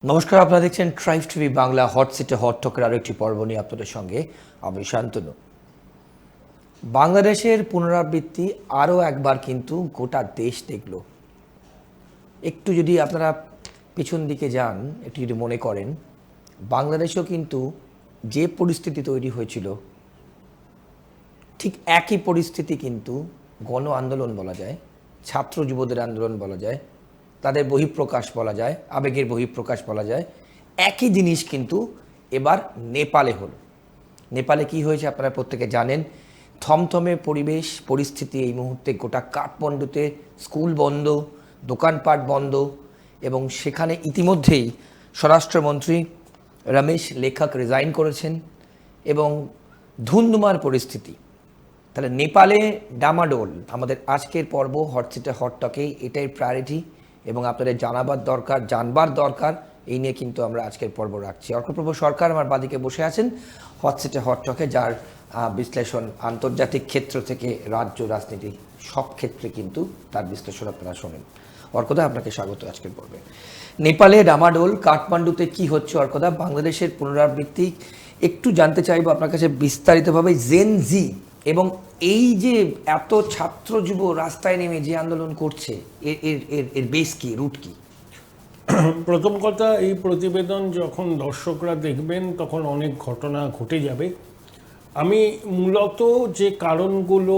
নমস্কার, আপনারা দেখছেন ট্রাইব টিভি বাংলা হট সিটে হট টকের আরও একটি পর্ব নিয়ে আপনাদের সঙ্গে আমি শান্তনু। বাংলাদেশের পুনরাবৃত্তি আরও একবার কিন্তু গোটা দেশ দেখল। একটু যদি আপনারা পিছন দিকে যান, একটু যদি মনে করেন, বাংলাদেশেও কিন্তু যে পরিস্থিতি তৈরি হয়েছিল ঠিক একই পরিস্থিতি কিন্তু গণ আন্দোলন বলা যায়, ছাত্র যুবদের আন্দোলন বলা যায়, তাদের বহিঃপ্রকাশ বলা যায়, আবেগের বহিঃপ্রকাশ বলা যায়। একই জিনিস কিন্তু এবার নেপালে হলো। নেপালে কি হয়েছে আপনারা প্রত্যেকে জানেন। থমথমে পরিবেশ পরিস্থিতি এই মুহূর্তে গোটা কাঠমান্ডুতে, স্কুল বন্ধ, দোকানপাট বন্ধ, এবং সেখানে ইতিমধ্যেই স্বরাষ্ট্রমন্ত্রী রমেশ লেখক রিজাইন করেছেন এবং ধুন্ধুমার পরিস্থিতি। তাহলে নেপালে ডামাডোল। আমাদের আজকের পর্ব হট সিটে হট টকে এটাই প্রায়োরিটি এবং আপনাদের জানবার দরকার, এই নিয়ে কিন্তু আমরা আজকের পর্ব রাখছি। অর্কপ্রভ সরকার আমার বাদিকে বসে আছেন হট সিটে হট টকে, যার বিশ্লেষণ আন্তর্জাতিক ক্ষেত্র থেকে রাজ্য রাজনীতি সব ক্ষেত্রে কিন্তু তার বিশ্লেষণ আপনারা শোনেন। অর্কদা, আপনাকে স্বাগত আজকের পর্বে। নেপালে ডামাডোল, কাঠমান্ডুতে কি হচ্ছে অর্কদা, বাংলাদেশের পুনরাবৃত্তি একটু জানতে চাইব আপনার কাছে বিস্তারিতভাবে। জেন জি এবং এই যে এত ছাত্র যুব রাস্তায় নেমে যে আন্দোলন করছে, এর বেস কি, রুট কি? প্রথম কথা, এই প্রতিবেদন যখন দর্শকরা দেখবেন তখন অনেক ঘটনা ঘটে যাবে। আমি মূলত যে কারণগুলো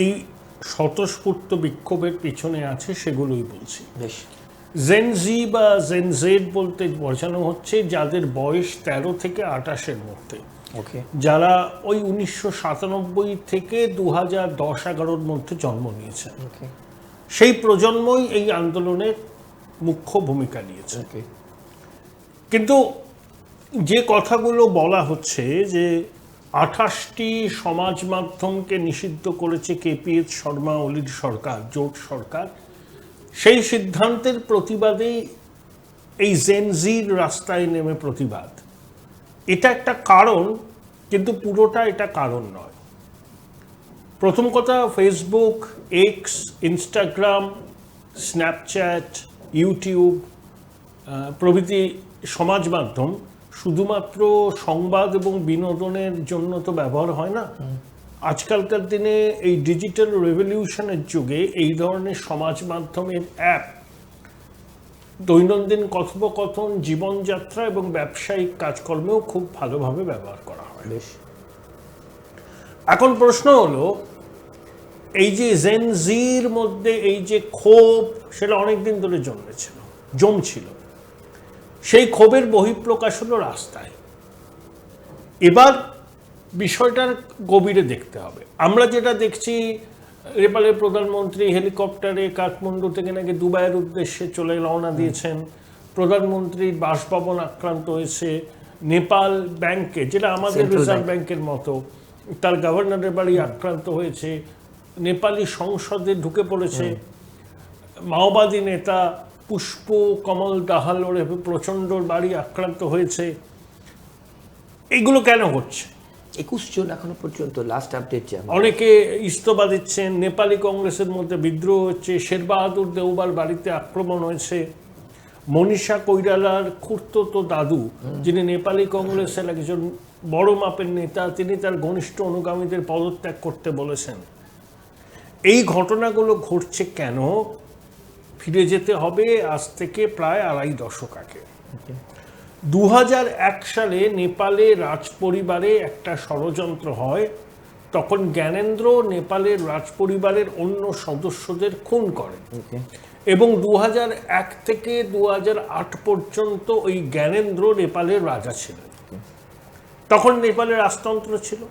এই স্বতঃস্ফূর্ত বিক্ষোভের পিছনে আছে সেগুলোই বলছি। বেশ। জেন জি বা জেন জেড বলতে বোঝানো হচ্ছে যাদের বয়স 13 থেকে 28-এর মধ্যে, যারা ওই 1997 থেকে 2010-11-র মধ্যে জন্ম নিয়েছে। সেই প্রজন্মই এই আন্দোলনের মুখ্য ভূমিকা নিয়েছে। কিন্তু যে কথাগুলো বলা হচ্ছে যে 28টি সমাজ মাধ্যমকে নিষিদ্ধ করেছে কেপিএস শর্মা ওলির সরকার, জোট সরকার, সেই সিদ্ধান্তের প্রতিবাদেই এই জেন জির রাস্তায় নেমে প্রতিবাদ। এটা একটা কারণ, কিন্তু পুরোটা এটা কারণ নয়। প্রথম কথা, Facebook, x, Instagram, Snapchat, YouTube প্রভৃতি সমাজ মাধ্যম শুধুমাত্র সংবাদ এবং বিনোদনের জন্য তো ব্যবহার হয় না। আজকালকার দিনে এই ডিজিটাল রেভলিউশনের যুগে এই ধরনের সমাজ মাধ্যমের অ্যাপ দৈনন্দিন কথোপকথন, জীবনযাত্রা এবং ব্যবসায়িক কাজকর্মেও খুব ভালোভাবে ব্যবহার করা হয়। এখন প্রশ্ন হলো, এই যে জেন জির মধ্যে এই যে ক্ষোভ, সেটা অনেকদিন ধরে জমছিল, সেই ক্ষোভের বহিঃপ্রকাশ হলো রাস্তায়। এবার বিষয়টার গভীরে দেখতে হবে। আমরা যেটা দেখছি, নেপালের প্রধানমন্ত্রী হেলিকপ্টারে কাঠমান্ডু থেকে নাকি দুবাইয়ের উদ্দেশ্যে চলে রওনা দিয়েছেন। প্রধানমন্ত্রীর বাসভবন আক্রান্ত হয়েছে। নেপাল ব্যাংকে, যেটা আমাদের রিজার্ভ ব্যাংকের মতো, তার গভর্নরের বাড়ি আক্রান্ত হয়েছে। নেপালি সংসদে ঢুকে পড়েছে। মাওবাদী নেতা পুষ্প কমল দাহাল ওরফে প্রচণ্ডর বাড়ি আক্রান্ত হয়েছে। এগুলো কেন হচ্ছে? 21 জন এখনো পর্যন্ত লাস্ট আপডেট। অনেকে ইস্তফা দিচ্ছেন। নেপালি কংগ্রেসের মধ্যে বিদ্রোহ হচ্ছে। শেরবাহাদুর দেউবার বাড়িতে আক্রমণ হয়েছে। মনীষা কৈরালার খুড়তো দাদু, যিনি নেপালি কংগ্রেসের একজন বড় মাপের নেতা, তিনি তার ঘনিষ্ঠ অনুগামীদের পদত্যাগ করতে বলেছেন। এই ঘটনাগুলো ঘটছে কেন? ফিরে যেতে হবে আজ থেকে প্রায় 2.5 দশক আগে। 2001 সালে নেপালে রাজপরিবারে একটা ষড়যন্ত্র হয়। তখন জ্ঞানেন্দ্র নেপালের রাজপরিবারের অন্য সদস্যদের খুন করেন এবং 2001 থেকে 2008 পর্যন্ত ওই জ্ঞানেন্দ্র নেপালের রাজা ছিলেন। তখন নেপালে রাজতন্ত্র ছিল,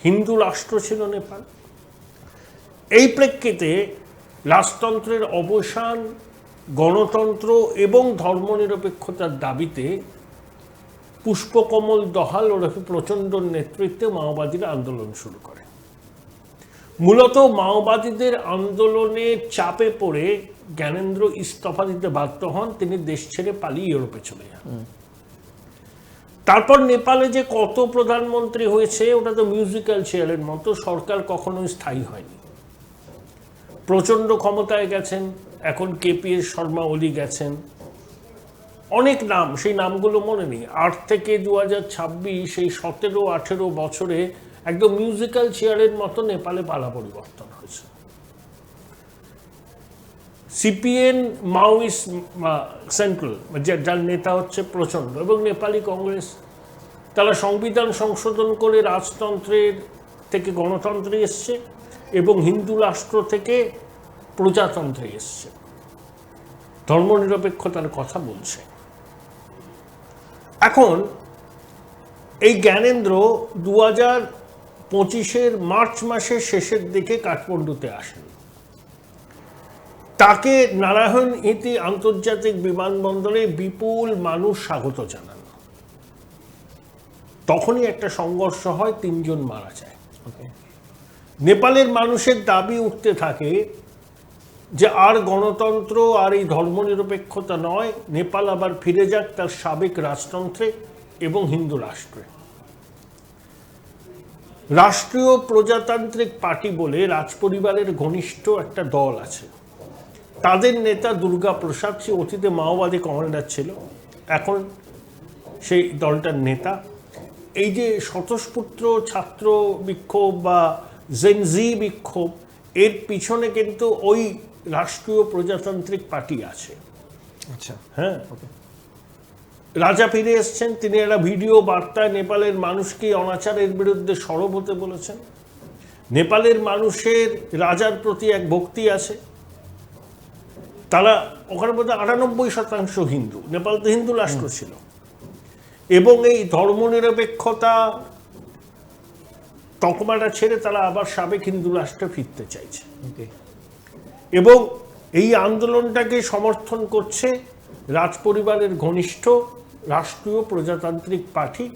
হিন্দু রাষ্ট্র ছিল নেপাল। এই প্রেক্ষিতে রাজতন্ত্রের অবসান, গণতন্ত্র এবং ধর্মনিরপেক্ষতার দাবিতে পুষ্পকমল দহাল ওরফে প্রচণ্ডর নেতৃত্বে মাওবাদীরা আন্দোলন শুরু করে। মূলত মাওবাদীদের আন্দোলনের চাপে পড়ে জ্ঞানেন্দ্র ইস্তফা দিতে বাধ্য হন। তিনি দেশ ছেড়ে পালিয়ে ইউরোপে চলে যান। তারপর নেপালে যে কত প্রধানমন্ত্রী হয়েছে, ওটা তো মিউজিক্যাল চেয়ারের মতো, সরকার কখনোই স্থায়ী হয়নি। প্রচণ্ড ক্ষমতায় গেছেন, এখন কেপিএস শর্মা ওলি গেছেন। অনেক নাম, সেই নামগুলো মনে নেই। 8 থেকে 2026 সেই 17-18 বছরে একদম মিউজিক্যাল চেয়ারের মতো নেপালে পালা পরিবর্তন হয়েছে। সিপিএন মাওয়িস্ট সেন্ট্রাল, যার নেতা হচ্ছে প্রচণ্ড, এবং নেপালি কংগ্রেস, তারা সংবিধান সংশোধন করে রাজতন্ত্রের থেকে গণতন্ত্রে এসছে এবং হিন্দু রাষ্ট্র থেকে প্রজাতন্ত্রে এসছে, ধর্মনিরপেক্ষতার কথা বলছে। এখন এই জ্ঞানেন্দ্র 2025 মার্চ মাসের শেষের দিকে কাঠমান্ডুতে আসেন। তাকে নারায়ণ ইতি আন্তর্জাতিক বিমানবন্দরে বিপুল মানুষ স্বাগত জানান। তখনই একটা সংঘর্ষ হয়, 3 জন মারা যায়। নেপালের মানুষের দাবি উঠতে থাকে যে আর গণতন্ত্র আর এই ধর্মনিরপেক্ষতা নয়, নেপাল আবার ফিরে যাক তার সাবেক রাজতন্ত্রে এবং হিন্দু রাষ্ট্রে। রাষ্ট্রীয় প্রজাতান্ত্রিক পার্টি বলে রাজপরিবারের ঘনিষ্ঠ একটা দল আছে, তাদের নেতা দুর্গা প্রসাদ, সে অতীতে মাওবাদী কমান্ডার ছিল, এখন সেই দলটার নেতা। এই যে স্বতঃস্ফূর্ত ছাত্র বিক্ষোভ বা জেনজি বিক্ষোভ, এর পিছনে কিন্তু ওই রাষ্ট্রীয় প্রজাতান্ত্রিক পার্টি আছে। আচ্ছা, হ্যাঁ, রাজা ফিরে এসছেন, তিনি একটা ভিডিও বার্তায় নেপালের মানুষকে অনাচারের বিরুদ্ধে সরব হতে বলেছেন। নেপালের মানুষের রাজার প্রতি এক ভক্তি আছে। তারা ওখানে বোধহয় 98% হিন্দু, নেপাল তো হিন্দু রাষ্ট্র ছিল, এবং এই ধর্মনিরপেক্ষতা তকমাটা ছেড়ে তারা আবার সাবেক হিন্দু রাষ্ট্রে ফিরতে চাইছে। এবং এই আন্দোলনটাকে সমর্থন করছে রাজপরিবারের ঘনিষ্ঠ রাষ্ট্রীয় প্রজাতান্ত্রিক পার্টি,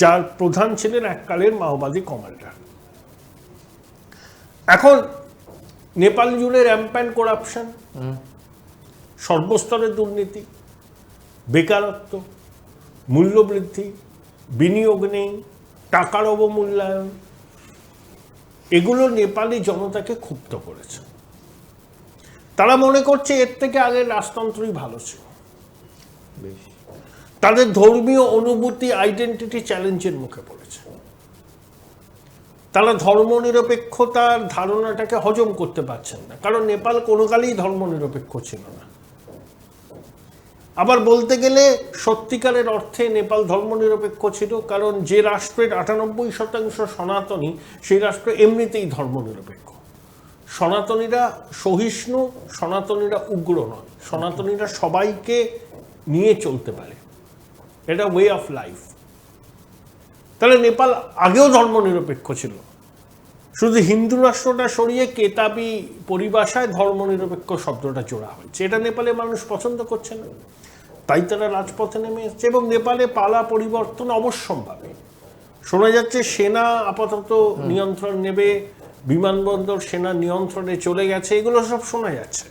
যার প্রধান ছিলেন এককালের মাওবাদী কমান্ডার। এখন নেপাল জুড়ে র্যাম্প্যান্ট করাপশন, সর্বস্তরের দুর্নীতি, বেকারত্ব, মূল্যবৃদ্ধি, বিনিয়োগ নেই, টাকার অবমূল্যায়ন, এগুলো নেপালি জনতাকে ক্ষুব্ধ করেছে। তারা মনে করছে এর থেকে আগের রাজতন্ত্রই ভালো ছিল। তাদের ধর্মীয় অনুভূতি, আইডেন্টিটি চ্যালেঞ্জের মুখে পড়েছে। তারা ধর্মনিরপেক্ষতার ধারণাটাকে হজম করতে পারছেন না, কারণ নেপাল কোনো কালেই ধর্মনিরপেক্ষ ছিল না। আবার বলতে গেলে সত্যিকারের অর্থে নেপাল ধর্মনিরপেক্ষ ছিল, কারণ যে রাষ্ট্রের 98% সনাতনী, সেই রাষ্ট্র এমনিতেই ধর্মনিরপেক্ষ। সনাতনীরা সহিষ্ণু, সনাতনীরা উগ্র নয়, সনাতনীরা সবাইকে নিয়ে চলতে পারে, এটা ওয়ে অফ লাইফ। তাহলে নেপাল আগেও ধর্মনিরপেক্ষ ছিল, শুধু হিন্দু রাষ্ট্রটা সরিয়ে কেতাবি পরিভাষায় ধর্মনিরপেক্ষ শব্দটা জোড়া হয়েছে। এটা নেপালে মানুষ পছন্দ করছে না, তাই তারা রাজপথে নেমে এসছে। এবং নেপালে পালা পরিবর্তন অবশ্যম্ভাবী। শোনা যাচ্ছে সেনা আপাতত নিয়ন্ত্রণ নেবে, বিমানবন্দর সেনা নিয়ন্ত্রণে চলে গেছে, এগুলো সব শোনা যাচ্ছে।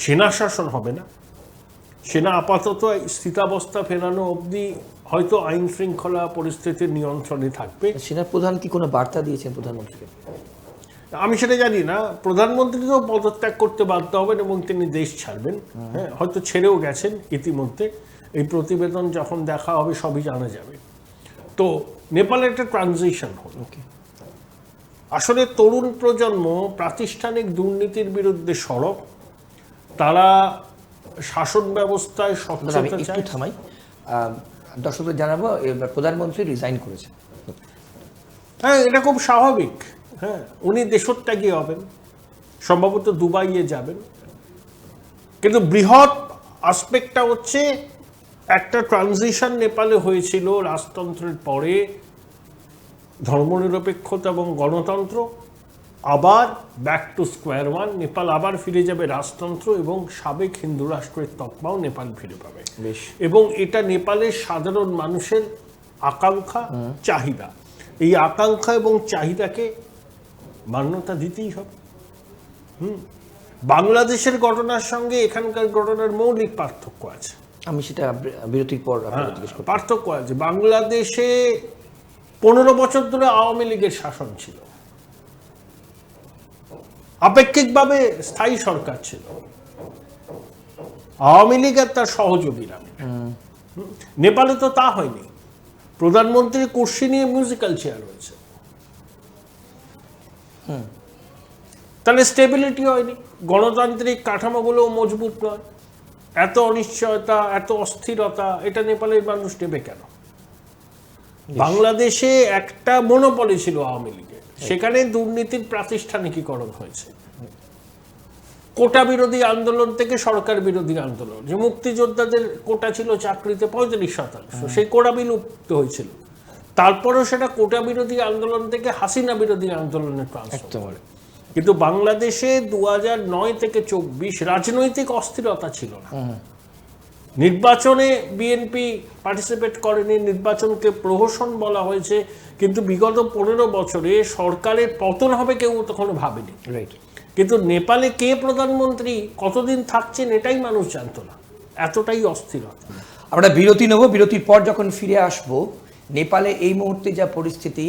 সেনা শাসন হবে না, সেনা আপাতত স্থিতাবস্থা ফেরানো অবধি হয়তো আইন শৃঙ্খলা পরিস্থিতির নিয়ন্ত্রণে থাকবে। সেনার প্রধান কি কোনো বার্তা দিয়েছেন প্রধানমন্ত্রীকে? আমি সেটা জানি না। প্রধানমন্ত্রী তো পদত্যাগ করতে বাধ্য হবেন এবং তিনি দেশ ছাড়বেন। হ্যাঁ, হয়তো ছেড়েও গেছেন ইতিমধ্যে। এই প্রতিবেদন যখন দেখা হবে সবই জানা যাবে। তো নেপালে একটা ট্রানজিশন হল। আসলে তরুণ প্রজন্ম প্রাতিষ্ঠানিক দুর্নীতির বিরুদ্ধে সরব, তারা শাসন ব্যবস্থায় স্বচ্ছতা চায়। থামাই, দর্শকদের জানাবো প্রধানমন্ত্রী রিজাইন করেছে। হ্যাঁ, এটা খুব স্বাভাবিক। হ্যাঁ, উনি দেশত্যাগী হবেন, সম্ভবত দুবাইয়ে যাবেন। কিন্তু বৃহৎ আসপেক্টটা হচ্ছে একটা ট্রানজিশন নেপালে হয়েছিল রাজতন্ত্রের পরে, ধর্মনিরপেক্ষতা এবং গণতন্ত্র, আবার back to square one. Nepal আবার ফিরে যাবে রাজতন্ত্র এবং সাবেক হিন্দু রাষ্ট্রের তকমাও নেপাল ফিরে পাবে। এবং এটা নেপালের সাধারণ মানুষের আকাঙ্ক্ষা, চাহিদা। এই আকাঙ্ক্ষা এবং চাহিদাকে মান্যতা দিতেই হবে। বাংলাদেশের ঘটনার সঙ্গে এখানকার ঘটনার মৌলিক পার্থক্য আছে। আমি সেটা বিরতির পর পার্থক্য আছে। বাংলাদেশে 15 বছর ধরে আওয়ামী লীগের শাসন ছিল, আপেক্ষিকভাবে স্থায়ী সরকার ছিল। আওয়ামী লীগ আর তার সহযোগীরা মিলে। নেপালে তো তা হয়নি, প্রধানমন্ত্রীর কুর্সি নিয়ে মিউজিক্যাল চেয়ার হয়েছে। তাহলে স্টেবিলিটি হয়নি, গণতান্ত্রিক কাঠামোগুলো মজবুত নয়, এত অনিশ্চয়তা, এত অস্থিরতা, এটা নেপালের মানুষ নেবে কেন? বাংলাদেশে একটা মনোপলি ছিল আওয়ামী লীগের, সেখানে দুর্নীতির প্রাতিষ্ঠানিকীকরণ হয়েছে। কোটা বিরোধী আন্দোলন থেকে সরকার বিরোধী আন্দোলন, যে মুক্তিযোদ্ধাদের কোটা ছিল চাকরিতে 35%, সেই কোটা বিলুপ্ত হয়েছিল। তারপরেও সেটা কোটা বিরোধী আন্দোলন থেকে হাসিনা বিরোধী আন্দোলনে ট্রান্সফার করে। কিন্তু বাংলাদেশে 2009 থেকে 24 রাজনৈতিক অস্থিরতা ছিল না। নির্বাচনে বিএনপি পার্টিসিপেট করেনি, নির্বাচনকে প্রহসন বলা হয়েছে, কিন্তু বিগত 15 বছরে সরকারের পতন হবে কেউ তখন ভাবেনি। কিন্তু নেপালে কে প্রধানমন্ত্রী, কতদিন থাকছেন, এটাই মানুষ জানতো না, এতটাই অস্থিরতা। আমরা বিরতি নেব, বিরতির পর যখন ফিরে আসব, নেপালে এই মুহূর্তে যা পরিস্থিতি,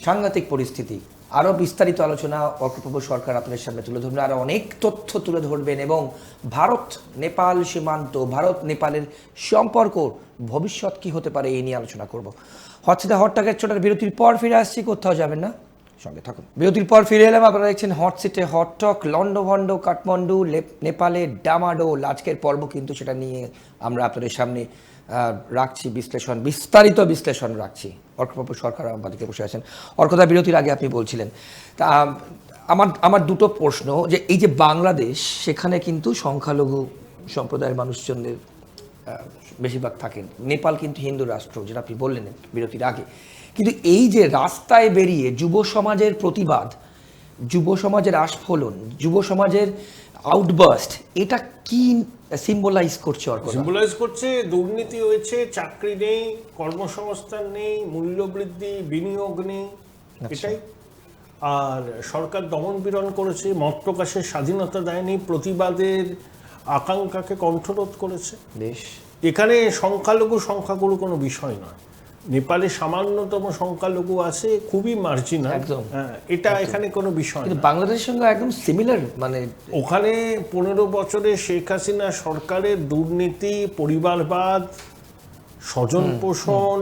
সাংঘাতিক পরিস্থিতি, আরও বিস্তারিত আলোচনা অর্কপ্রভু সরকার আপনাদের সামনে তুলে ধরবেন, আরও অনেক তথ্য তুলে ধরবেন, এবং ভারত নেপাল সীমান্ত, ভারত নেপালের সম্পর্ক ভবিষ্যৎ কি হতে পারে এই নিয়ে আলোচনা করব। হটসিটে হটটকের ছোটার বিরতির পর ফিরে আসছি, কোথাও যাবেন না, সঙ্গে থাকুন। বিরতির পর ফিরে এলাম, আপনারা দেখছেন হটসিটে হটটক। লন্ডভন্ড কাঠমান্ডু, নেপালে ডামাডোল, আজকের পর্ব কিন্তু সেটা নিয়ে আমরা আপনাদের সামনে রাখছি বিশ্লেষণ, বিস্তারিত বিশ্লেষণ রাখছি। অর্কপ্রভু সরকার আমাদেরকে বসে আছেন। অর্কদা, বিরতির আগে আপনি বলছিলেন, তা আমার দুটো প্রশ্ন, যে এই যে বাংলাদেশ, সেখানে কিন্তু সংখ্যালঘু সম্প্রদায়ের মানুষজনের বেশিরভাগ থাকেন। নেপাল কিন্তু হিন্দু রাষ্ট্র, যেটা আপনি বললেন বিরতির আগে। কিন্তু এই যে রাস্তায় বেরিয়ে যুব সমাজের প্রতিবাদ, যুব সমাজের আস্ফোলন, যুব সমাজের আউটবার্স্ট, এটা কি সিম্বলাইজ করছে? সিম্বলাইজ করছে দুর্নীতি হয়েছে, চাকরি নেই, কর্মসংস্থান নেই, মূল্যবৃদ্ধি, বিনিয়োগ নেই, এটাই। আর সরকার দমন পীড়ন করেছে, মত প্রকাশের স্বাধীনতা দেয়নি, প্রতিবাদের আকাঙ্ক্ষাকে কণ্ঠরোধ করেছে। বেশ, এখানে সংখ্যালঘু সংখ্যাগুরু কোনো বিষয় নয়। নেপালে সামান্যতম সংখ্যালঘু আছে, খুবই মার্জিনাল, একদম। এটা এখানে কোনো বিষয় না। বাংলাদেশের সঙ্গে একদম সিমিলার, মানে ওখানে 15 বছরে শেখ হাসিনা সরকারের দুর্নীতি, পরিবারবাদ, স্বজন পোষণ,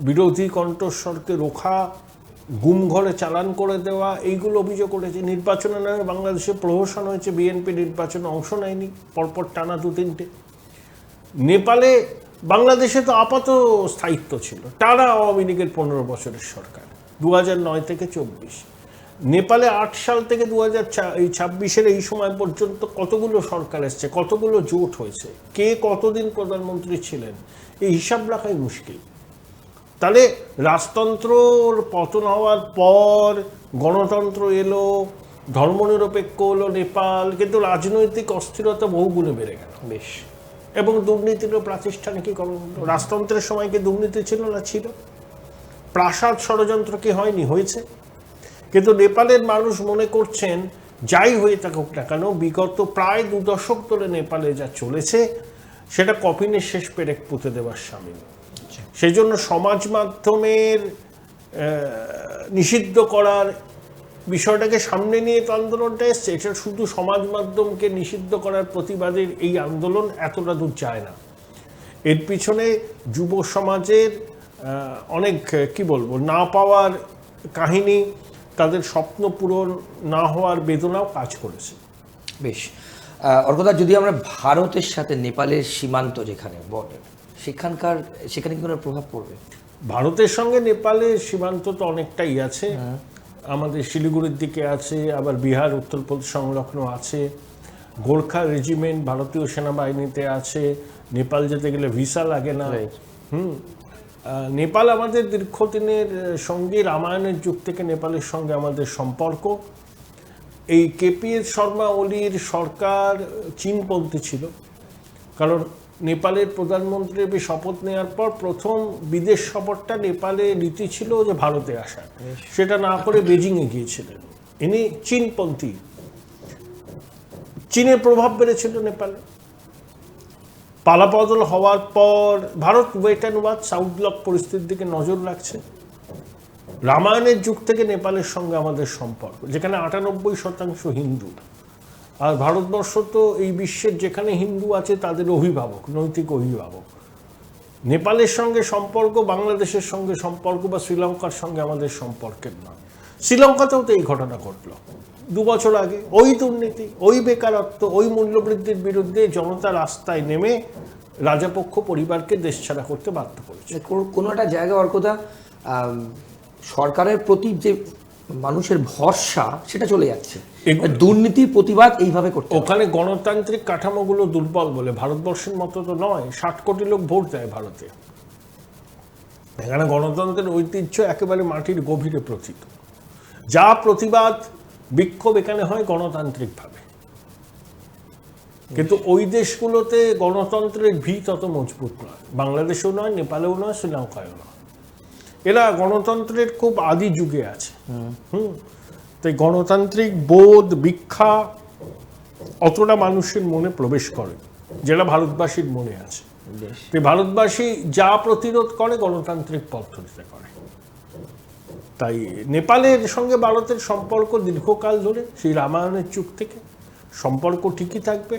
বিরোধী কণ্ঠস্বরকে রোখা, গুম ঘরে চালান করে দেওয়া, এইগুলো অভিযোগ করেছে। নির্বাচনের নামে বাংলাদেশে প্রহসন হয়েছে, বিএনপি নির্বাচনে অংশ নেয়নি পরপর টানা 2-3টে। নেপালে, বাংলাদেশে তো আপাত স্থায়িত্ব ছিল, টানা আওয়ামী লীগের 15 বছরের সরকার, 2009 থেকে 24। নেপালে 8 সাল থেকে 2026-এর এই সময় পর্যন্ত কতগুলো সরকার এসছে, কতগুলো জোট হয়েছে, কে কতদিন প্রধানমন্ত্রী ছিলেন, এই হিসাব রাখাই মুশকিল। তাহলে রাজতন্ত্রর পতন হওয়ার পর গণতন্ত্র এলো, ধর্মনিরপেক্ষ হলো নেপাল, কিন্তু রাজনৈতিক অস্থিরতা বহুগুণে বেড়ে গেল। বেশ, এবং দুর্নীতিরও প্রাতিষ্ঠানিকীকরণ হলো। রাজতন্ত্রের সময় কি দুর্নীতি ছিল না? ছিল। প্রাসাদ ষড়যন্ত্র কি হয়নি? হয়েছে। কিন্তু নেপালের মানুষ মনে করছেন, যাই হয়ে থাকুক না কেন, বিগত প্রায় 2 দশক ধরে নেপালে যা চলেছে সেটা কফিনের শেষ পেরেক পুঁতে দেওয়ার সামিল। সেই জন্য সমাজ মাধ্যমের নিষিদ্ধ করার বিষয়টাকে সামনে নিয়ে তো আন্দোলনটা এসছে। এটা শুধু সমাজ মাধ্যমকে নিষিদ্ধ করার প্রতিবাদের এই আন্দোলন এতটা দূর যায় না। এর পিছনে যুব সমাজের অনেক কি বলবো, না পাওয়ার কাহিনী, তাদের স্বপ্ন পূরণ না হওয়ার বেদনাও কাজ করেছে। বেশ, অর্কদা, যদি আমরা ভারতের সাথে নেপালের সীমান্ত যেখানে বর্ডার, সেখানে কি কোনো প্রভাব পড়বে? ভারতের সঙ্গে নেপালের সীমান্ত তো অনেকটাই আছে, আমাদের শিলিগুড়ির দিকে আছে, আবার বিহার উত্তরপ্রদেশ সংলগ্ন আছে, গোর্খা রেজিমেন্ট ভারতীয় সেনাবাহিনীতে আছে, নেপাল যেতে গেলে ভিসা লাগে না। নেপাল আমাদের দীর্ঘদিনের সঙ্গী, রামায়ণের যুগ থেকে নেপালের সঙ্গে আমাদের সম্পর্ক। এই কেপিএস শর্মা ওলির সরকার চীনপন্থী ছিল, কারণ নেপালের প্রধানমন্ত্রী শপথ নেওয়ার পর প্রথম বিদেশ সফরটা নেপালে নীতি ছিল যে ভারতে আসা, সেটা না করে বেজিংয়ে গিয়েছিলেন। ইনি চীনপন্থী, চীনের প্রভাব বেড়েছিল নেপালে। পালাবদল হওয়ার পর Bharat wait and watch, South Block পরিস্থিতির দিকে নজর রাখছে। রামায়ণের যুগ থেকে নেপালের সঙ্গে আমাদের সম্পর্ক, যেখানে 98% হিন্দু, আর ভারতবর্ষ তো এই বিশ্বের যেখানে হিন্দু আছে তাদের অভিভাবক, নৈতিক অভিভাবক। নেপালের সঙ্গে সম্পর্ক বাংলাদেশের সঙ্গে সম্পর্ক বা শ্রীলঙ্কার সঙ্গে আমাদের সম্পর্কের নয়। শ্রীলঙ্কাতেও তো এই ঘটনা ঘটলো 2 বছর আগে। ওই দুর্নীতি, ওই বেকারত্ব, ওই মূল্যবৃদ্ধির বিরুদ্ধে জনতা রাস্তায় নেমে রাজাপক্ষ পরিবারকে দেশ ছাড়া করতে বাধ্য করেছে। কোনো একটা জায়গা অর্কদা সরকারের প্রতি যে মানুষের ভরসা সেটা চলে যাচ্ছে, দুর্নীতির প্রতিবাদ এইভাবে করতে। ওখানে গণতান্ত্রিক কাঠামোগুলো দুর্বল বলে, ভারতবর্ষের মতো তো নয়। 60 কোটি লোক ভোট দেয় ভারতে। এখানে গণতন্ত্রের ঐতিহ্য একেবারে মাটির গভীরে প্রথিত। যা প্রতিবাদ বিক্ষোভ এখানে হয় গণতান্ত্রিকভাবে, কিন্তু ওই দেশগুলোতে গণতন্ত্রের ভিত অত মজবুত নয়। বাংলাদেশেও নয়, নেপালেও নয়, শ্রীলঙ্কায়ও নয়। এরা গণতন্ত্রের খুব আদি যুগে আছে। তাই গণতান্ত্রিক বোধ ভিক্ষা অতটা মানুষের মনে প্রবেশ করে যেটা ভারতবাসীর মনে আছে। তাই ভারতবাসী যা প্রতিরোধ করে গণতান্ত্রিক পদ্ধতিতে করে। তাই নেপালের সঙ্গে ভারতের সম্পর্ক দীর্ঘকাল ধরে, সেই রামায়ণের যুগ থেকে সম্পর্ক ঠিকই থাকবে।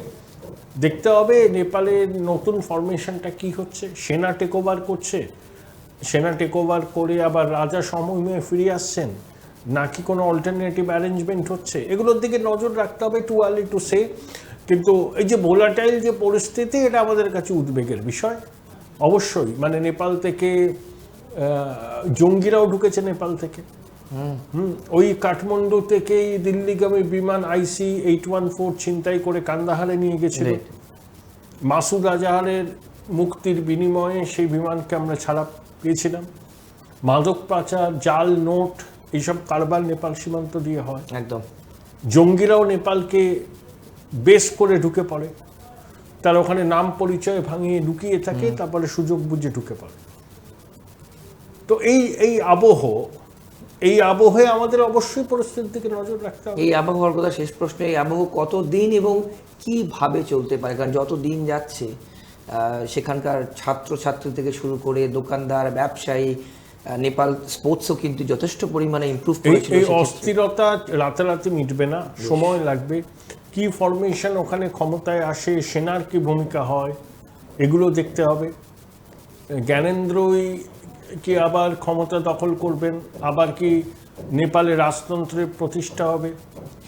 দেখতে হবে নেপালের নতুন ফরমেশনটা কি হচ্ছে। সেনা টেক ওভার করছে, সেনা টেক ওভার করে আবার রাজা সময়ে ফিরে আসছেন, নাকি কোনো অল্টারনেটিভ অ্যারেঞ্জমেন্ট হচ্ছে, এগুলোর দিকে নজর রাখতে হবে। Too early to say. কিন্তু এই যে ভোলাটাইল যে পরিস্থিতি, এটা আমাদের কাছে উদ্বেগের বিষয় অবশ্যই। মানে নেপাল থেকে জঙ্গিরাও ঢুকেছে নেপাল থেকে। ওই কাঠমান্ডু থেকেই দিল্লিগামী বিমান IC-814 ছিনতাই করে কান্দাহারে নিয়ে গেছিল। মাসুদ আজহারের মুক্তির বিনিময়ে সেই বিমানকে আমরা ছাড়া পেয়েছিলাম। মাদক পাচার, জাল নোট, এইসব কারবার নেপাল সীমান্ত দিয়ে হয়। একদম। জঙ্গিরাও নেপালকে বেশ করে ঢুকে পড়ে, তারা ওখানে নাম পরিচয় ভাঙিয়ে লুকিয়ে থাকে, তারপরে সুযোগ বুঝে ঢুকে পড়ে। তো এই আবহে আমাদের অবশ্যই পরিস্থিতির দিকে নজর রাখতে হবে। এই আবহাওয়ার কথা শেষ প্রশ্ন, এই আবহাওয়া কতদিন এবং কিভাবে চলতে পারে? কারণ যত দিন যাচ্ছে সেখানকার ছাত্রছাত্রী থেকে শুরু করে দোকানদার, ব্যবসায়ী, নেপাল স্পোর্টসও কিন্তু যথেষ্ট পরিমাণে ইমপ্রুভ করেছে। এই অস্থিরতা রাতারাতি মিটবে না, সময় লাগবে। কি ফরমেশন ওখানে ক্ষমতায় আসে, সেনার কি ভূমিকা হয়, এগুলো দেখতে হবে। জ্ঞানেন্দ্রই কি আবার ক্ষমতা দখল করবেন, আবার কি নেপালে রাজতন্ত্রের প্রতিষ্ঠা হবে?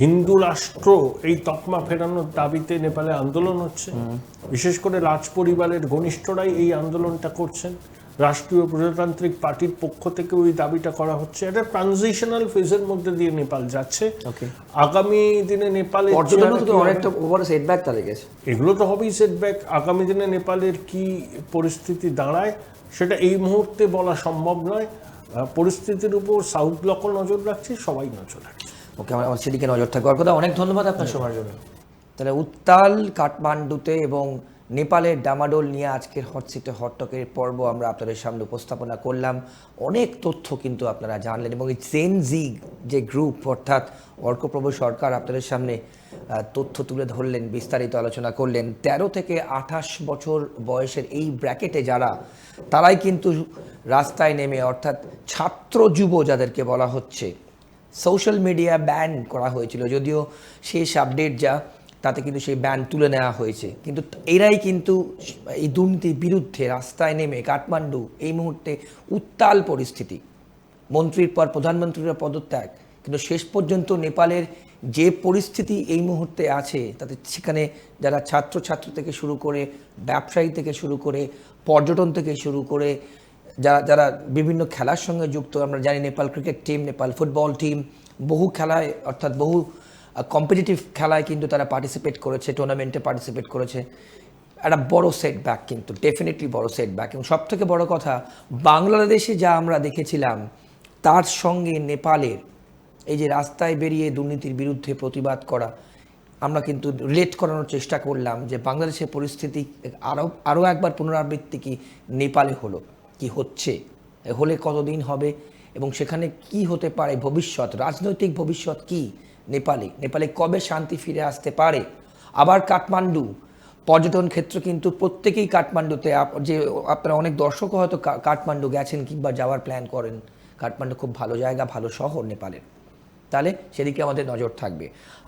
হিন্দু রাষ্ট্র এই তকমা ফেরানোর দাবিতে নেপালে আন্দোলন হচ্ছে। বিশেষ করে রাজ পরিবারের ঘনিষ্ঠরাই এই আন্দোলনটা করছেন। রাষ্ট্রীয় প্রজাতান্ত্রিক পার্টির পক্ষ থেকে ওই দাবিটা করা হচ্ছে। একটা ট্রানজিশনাল ফেজের মধ্যে দিয়ে নেপাল যাচ্ছে। আগামী দিনে নেপালের এগুলো তো হবেই সেটব্যাক। আগামী দিনে নেপালের কি পরিস্থিতি দাঁড়ায় সেটা এই মুহূর্তে বলা সম্ভব নয়। পরিস্থিতির উপর সাউথ ব্লকও নজর রাখছে, সবাই নজর রাখছে। ওকে, আমার সেদিকে নজর থাকবে। আর কথা অনেক ধন্যবাদ আপনার সময়ের জন্য। তাহলে উত্তাল কাঠমান্ডুতে এবং নেপালের ডামাডোল নিয়ে আজকের হটসিটে হটটকের পর্ব আমরা আপনাদের সামনে উপস্থাপনা করলাম। অনেক তথ্য কিন্তু আপনারা জানলেন এবং এই জেন জি যে গ্রুপ, অর্থাৎ অর্কপ্রভ সরকার আপনাদের সামনে তথ্য তুলে ধরলেন, বিস্তারিত আলোচনা করলেন। 13 থেকে 28 বছর বয়সের এই ব্র্যাকেটে যারা, তারাই কিন্তু রাস্তায় নেমে, অর্থাৎ ছাত্র যুব যাদেরকে বলা হচ্ছে, সোশ্যাল মিডিয়া ব্যান করা হয়েছিল, যদিও শেষ আপডেট যা তাতে কিন্তু সেই ব্যান তুলে নেওয়া হয়েছে। কিন্তু এরাই কিন্তু এই দুর্নীতির বিরুদ্ধে রাস্তায় নেমে কাঠমান্ডু এই মুহূর্তে উত্তাল পরিস্থিতি। মন্ত্রীর পর প্রধানমন্ত্রীর পদত্যাগ, কিন্তু শেষ পর্যন্ত নেপালের যে পরিস্থিতি এই মুহূর্তে আছে তাতে সেখানে যারা ছাত্রছাত্রী থেকে শুরু করে, ব্যবসায়ী থেকে শুরু করে, পর্যটন থেকে শুরু করে, যারা বিভিন্ন খেলার সঙ্গে যুক্ত, আমরা জানি Nepal cricket team, Nepal football team, বহু খেলায়, অর্থাৎ বহু কম্পিটিটিভ খেলায় কিন্তু তারা পার্টিসিপেট করেছে, টুর্নামেন্টে পার্টিসিপেট করেছে। একটা বড় সেটব্যাক, কিন্তু ডেফিনেটলি বড় সেটব্যাক। এবং সবথেকে বড় কথা, বাংলাদেশে যা আমরা দেখেছিলাম তার সঙ্গে নেপালের এই যে রাস্তায় বেরিয়ে দুর্নীতির বিরুদ্ধে প্রতিবাদ করা, আমরা কিন্তু রিলেট করানোর চেষ্টা করলাম যে বাংলাদেশের পরিস্থিতি আরও একবার পুনরাবৃত্তি কি নেপালে হলো, কি হচ্ছে, হলে কতদিন হবে এবং সেখানে কি হতে পারে ভবিষ্যৎ, রাজনৈতিক ভবিষ্যৎ কি নেপালে কবে শান্তি ফিরে আসতে পারে। আবার কাঠমান্ডু পর্যটন ক্ষেত্র, কিন্তু প্রত্যেকেই কাঠমান্ডুতে, যে আপনারা অনেক দর্শকও হয়তো কাঠমান্ডু গেছেন কিংবা যাওয়ার প্ল্যান করেন। কাঠমান্ডু খুব ভালো জায়গা, ভালো শহর নেপালের, তাহলে সেদিকে আমাদের নজর থাকবে।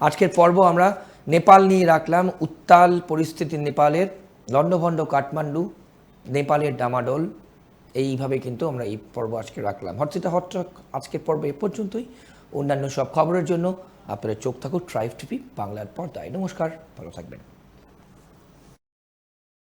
আজকের পর্ব আমরা নেপাল নিয়ে রাখলাম, উত্তাল পরিস্থিতি নেপালের, লণ্ডভণ্ড কাঠমান্ডু, নেপালের ডামাডোল, এইভাবে কিন্তু আমরা এই পর্ব আজকে রাখলাম। হটসিটা হটটক আজকের পর্ব এ পর্যন্তই। অন্যান্য সব খবরের জন্য আপনারা চোখ থাকুন ট্রাইব টিভি বাংলার পর্দায়। নমস্কার, ভালো থাকবেন।